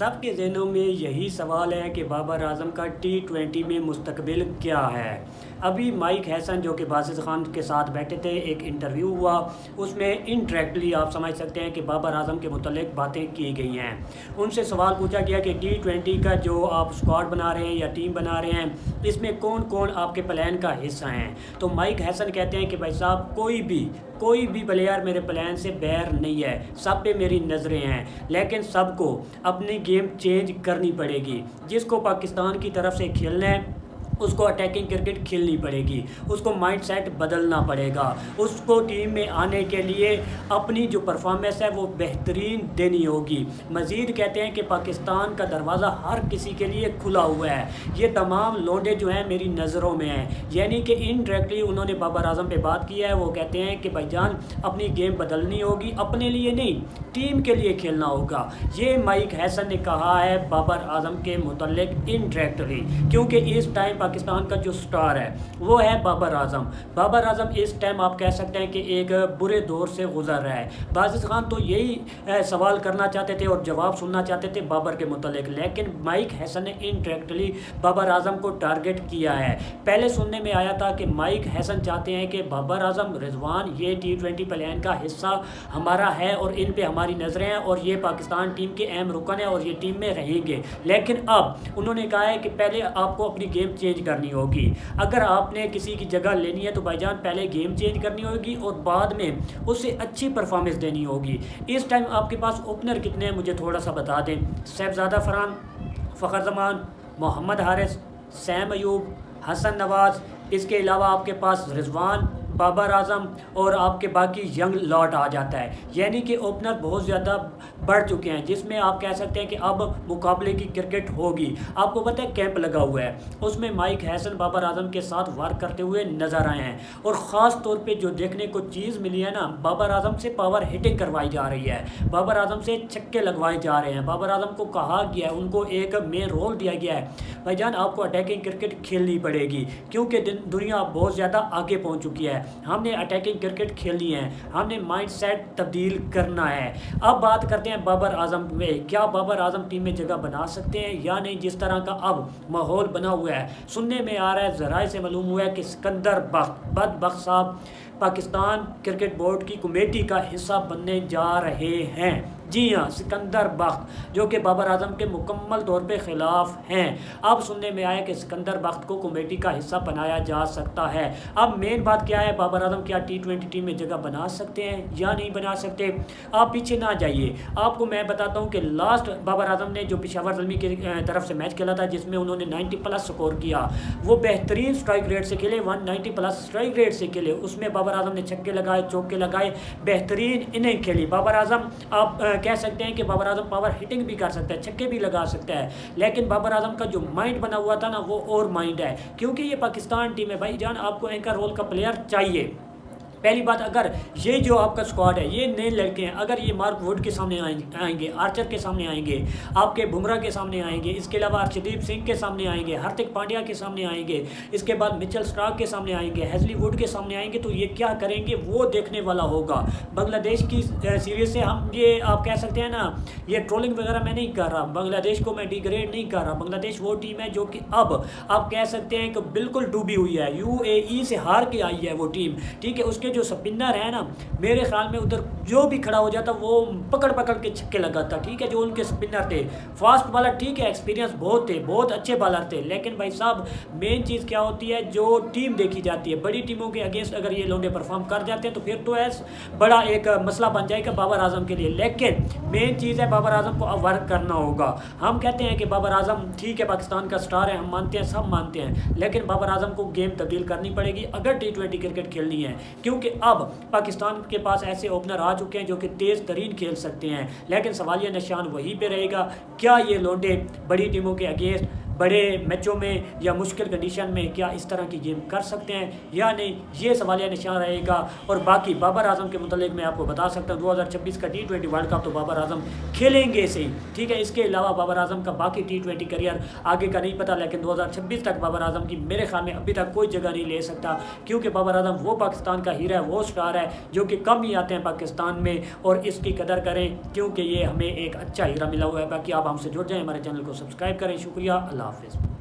सबके ज़हनों में यही सवाल है कि बाबर आजम का T20 में मुस्तकबिल क्या है। अभी माइक हैसन जो कि बासित खान के साथ बैठे थे, एक इंटरव्यू हुआ, उसमें इनडायरेक्टली आप समझ सकते हैं कि बाबर आजम के मुतल्लिक बातें की गई हैं। उनसे सवाल पूछा गया कि T20 का जो आप स्क्वाड बना रहे हैं या टीम बना रहे हैं, इसमें कौन कौन आपके प्लान का हिस्सा हैं। तो माइक हैसन कहते हैं कि भाई साहब कोई भी प्लेयर मेरे प्लान से बाहर नहीं है, सब पे मेरी नज़रें हैं, लेकिन सबको अपनी गेम चेंज करनी पड़ेगी। जिसको पाकिस्तान की तरफ से खेलना है उसको अटैकिंग क्रिकेट खेलनी पड़ेगी, उसको माइंडसेट बदलना पड़ेगा, उसको टीम में आने के लिए अपनी जो परफॉर्मेंस है वो बेहतरीन देनी होगी। मज़ीद कहते हैं कि पाकिस्तान का दरवाज़ा हर किसी के लिए खुला हुआ है, ये तमाम लोंडे जो हैं मेरी नज़रों में हैं। यानी कि इनडायरेक्टली उन्होंने बाबर आजम पे बात की है। वो कहते हैं कि भाईजान अपनी गेम बदलनी होगी, अपने लिए नहीं टीम के लिए खेलना होगा। ये माइक हैसन ने कहा है बाबर आजम के मुतल्लिक इनडायरेक्टली, क्योंकि इस टाइम पाकिस्तान का जो स्टार है वो है बाबर आजम। बाबर आजम इस टाइम आप कह सकते हैं कि एक बुरे दौर से गुजर रहा है। बासित खान तो यही सवाल करना चाहते थे और जवाब सुनना चाहते थे बाबर के मुतल्लिक, लेकिन माइक हैसन ने इनडायरेक्टली बाबर आजम को टारगेट किया है। पहले सुनने में आया था कि माइक हैसन चाहते हैं कि बाबर आजम, रिजवान, ये T20 प्लान का हिस्सा हमारा है और इन पे हमारी नज़रें हैं और ये पाकिस्तान टीम के अहम रुकन है और ये टीम में रहेंगे। लेकिन अब उन्होंने कहा है कि पहले आपको अपनी गेम चेंज करनी होगी। अगर आपने किसी की जगह लेनी है तो भाईजान पहले गेम चेंज करनी होगी और बाद में उससे अच्छी परफॉर्मेंस देनी होगी। इस टाइम आपके पास ओपनर कितने हैं मुझे थोड़ा सा बता दें। शहजादा फरहान, फ़खर जमान, मोहम्मद हारिस, सैम अयूब, हसन नवाज़, इसके अलावा आपके पास रिजवान, बाबर आजम और आपके बाकी यंग लॉट आ जाता है। यानी कि ओपनर बहुत ज़्यादा बढ़ चुके हैं, जिसमें आप कह सकते हैं कि अब मुकाबले की क्रिकेट होगी। आपको पता है कैंप लगा हुआ है, उसमें माइक हैसन बाबर आजम के साथ वर्क करते हुए नज़र आए हैं और ख़ास तौर पे जो देखने को चीज़ मिली है ना, बाबर आजम से पावर हिटिंग करवाई जा रही है, बाबर आजम से छक्के लगवाए जा रहे हैं। बाबर आजम को कहा गया है, उनको एक मेन रोल दिया गया है, भाईजान आपको अटैकिंग क्रिकेट खेलनी पड़ेगी क्योंकि दुनिया बहुत ज़्यादा आगे पहुँच चुकी है। हमने अटैकिंग क्रिकेट खेलनी है, हमने माइंडसेट तब्दील करना है। अब बात करते हैं बाबर आजम में, क्या बाबर आजम टीम में जगह बना सकते हैं या नहीं। जिस तरह का अब माहौल बना हुआ है, सुनने में आ रहा है, ज़राए से मालूम हुआ है कि सिकंदर बख्त साहब पाकिस्तान क्रिकेट बोर्ड की कमेटी का हिस्सा बनने जा रहे हैं। जी हाँ, सिकंदर बख्त जो कि बाबर आजम के मुकम्मल तौर पे ख़िलाफ़ हैं। अब सुनने में आया कि सिकंदर बख्त को कमेटी का हिस्सा बनाया जा सकता है। अब मेन बात क्या है, बाबर आजम क्या T20 टीम में जगह बना सकते हैं या नहीं बना सकते। आप पीछे ना जाइए, आपको मैं बताता हूँ कि लास्ट बाबर आजम ने जो पेशावर ज़ल्मी की तरफ से मैच खेला था जिसमें उन्होंने 90+ स्कोर किया, वो बेहतरीन स्ट्राइक रेट से खेले, 190+ स्ट्राइक रेट से खेले। उसमें बाबर आजम ने छक्के लगाए, चौके लगाए, बेहतरीन इनिंग खेली। बाबर आजम आप कह सकते हैं कि बाबर आजम पावर हिटिंग भी कर सकता है, छक्के भी लगा सकता है, लेकिन बाबर आजम का जो माइंड बना हुआ था ना वो और माइंड है, क्योंकि ये पाकिस्तान टीम है भाईजान, आपको एंकर रोल का प्लेयर चाहिए। पहली बात, अगर ये जो आपका स्क्वाड है ये नए लड़के हैं, अगर ये मार्क वुड के सामने आएंगे, आर्चर के सामने आएंगे, आपके बुमराह के सामने आएंगे, इसके अलावा अर्शदीप सिंह के सामने आएंगे, हार्दिक पांड्या के सामने आएंगे, इसके बाद मिचेल स्टार्क के सामने आएंगे, हेजली वुड के सामने आएंगे, तो ये क्या करेंगे वो देखने वाला होगा। बांग्लादेश की सीरीज़ से हम ये आप कह सकते हैं ना, ये ट्रोलिंग वगैरह मैं नहीं कर रहा, बांग्लादेश को मैं डिग्रेड नहीं कर रहा। बांग्लादेश वो टीम है जो कि अब आप कह सकते हैं कि बिल्कुल डूबी हुई है, UAE से हार के आई है वो टीम, ठीक है। उसके जो स्पिनर है ना, मेरे ख्याल में उधर जो भी खड़ा हो जाता वो पकड़ के छक्के लगाता, ठीक है। जो उनके स्पिनर थे, फास्ट बॉलर, ठीक है, एक्सपीरियंस बहुत थे, बहुत अच्छे बॉलर थे, लेकिन भाई साहब मेन चीज़ क्या होती है, जो टीम देखी जाती है। बड़ी टीमों के अगेंस्ट अगर ये लोग परफॉर्म कर जाते हैं तो फिर तो बड़ा एक मसला बन जाएगा बाबर आजम के लिए। लेकिन मेन चीज़ है बाबर आजम को अब वर्क करना होगा। हम कहते हैं कि बाबर आजम ठीक है पाकिस्तान का स्टार है, हम मानते हैं, सब मानते हैं, लेकिन बाबर आजम को गेम तब्दील करनी पड़ेगी अगर T20 क्रिकेट खेलनी है, क्योंकि अब पाकिस्तान के पास ऐसे ओपनर आ चुके हैं जो कि तेज़ तरीन खेल सकते हैं। लेकिन सवालिया निशान वहीं पे रहेगा, क्या ये लोंडे बड़ी टीमों के अगेंस्ट बड़े मैचों में या मुश्किल कंडीशन में क्या इस तरह की गेम कर सकते हैं या नहीं, ये सवालिया निशान रहेगा। और बाकी बाबर आजम के मुतालिक मैं आपको बता सकता हूँ 2026 का T20 वर्ल्ड कप तो बाबर आजम खेलेंगे सही, ठीक है। इसके अलावा बाबर आजम का बाकी T20 करियर आगे का नहीं पता, लेकिन 2026 तक बाबर आजम की मेरे ख्याल में अभी तक कोई जगह नहीं ले सकता, क्योंकि बाबर आजम वो पाकिस्तान का हीरा है, वो स्टार है जो कि कम ही आते हैं पाकिस्तान में, और इसकी कदर करें क्योंकि ये हमें एक अच्छा हीरा मिला हुआ है। बाकी आप हमसे जुड़ जाएं, हमारे चैनल को सब्सक्राइब करें। शुक्रिया, अल्लाह हाफिज़।